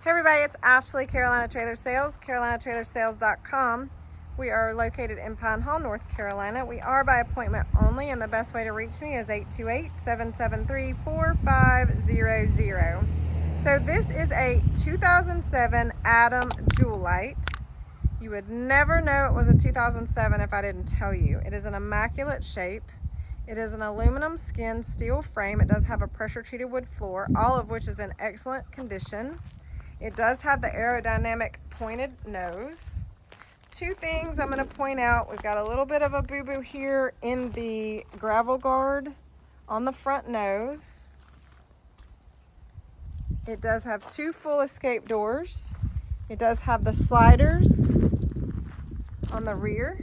Hey everybody, it's Ashley, Carolina Trailer Sales, carolinatrailersales.com. We are located in Pine Hall, North Carolina. We are by appointment only, and the best way to reach me is 828-773-4500. So this is a 2007 Adam Julite. You would never know it was a 2007 if I didn't tell you. It is an immaculate shape. It is an aluminum skin steel frame. It does have a pressure treated wood floor, all of which is in excellent condition. It does have the aerodynamic pointed nose. Two things I'm going to point out. We've got a little bit of a boo-boo here in the gravel guard on the front nose. It does have two full escape doors. It does have the sliders on the rear.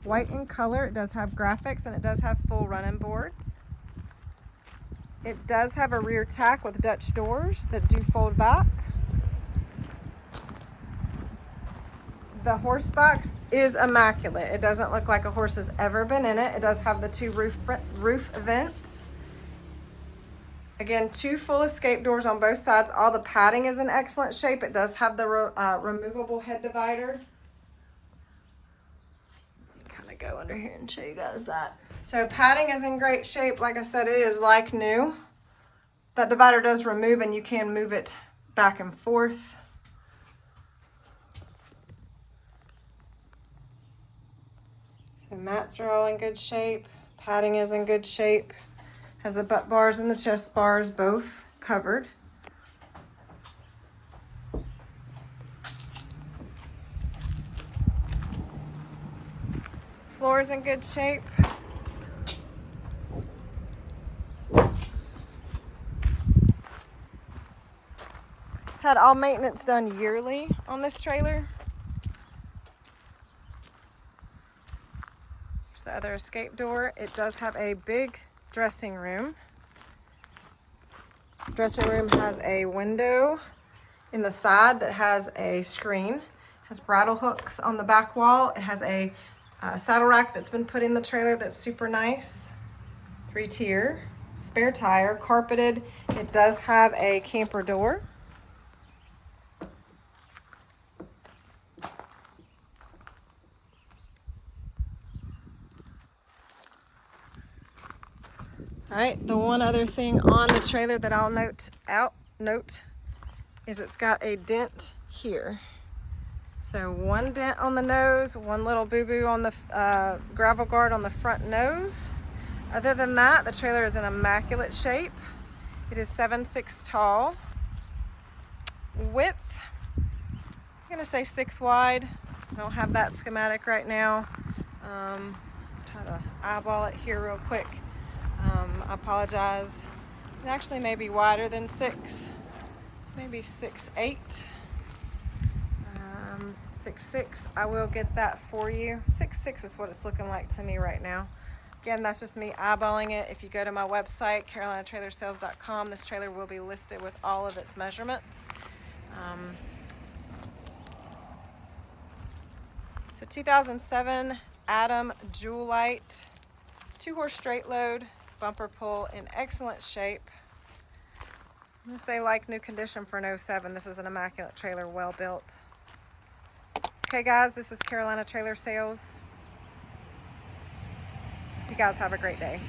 White in color. It does have graphics, and it does have full running boards. It does have a rear tack with Dutch doors that do fold back. The horse box is immaculate. It doesn't look like a horse has ever been in it. It does have the two roof vents. Again, two full escape doors on both sides. All the padding is in excellent shape. It does have the removable head divider. Kind of go under here and show you guys that. So padding is in great shape. Like I said, it is like new. That divider does remove, and you can move it back and forth. So mats are all in good shape. Padding is in good shape. Has the butt bars and the chest bars both covered. Floor is in good shape. It's had all maintenance done yearly on this trailer. There's the other escape door. It does have a big dressing room. Dressing room has a window in the side that has a screen. It has bridle hooks on the back wall. It has a saddle rack that's been put in the trailer that's super nice. 3-tier, spare tire, carpeted. It does have a camper door. All right, the one other thing on the trailer that I'll note is it's got a dent here. So one dent on the nose, one little boo-boo on the gravel guard on the front nose. Other than that, the trailer is in immaculate shape. It is 7'6" tall. Width, I'm gonna say 6 wide. I don't have that schematic right now. Try to eyeball it here real quick. I apologize. It actually may be wider than 6, maybe 6'8". 6'6". I will get that for you. 6'6" is what it's looking like to me right now. Again, that's just me eyeballing it. If you go to my website, carolinatrailersales.com, this trailer will be listed with all of its measurements. So 2007 Adam Julite, 2-horse straight load, bumper pull in excellent shape. I'm gonna say like new condition for an 07. This is an immaculate trailer, well built. Okay guys, this is Carolina Trailer Sales. You guys have a great day.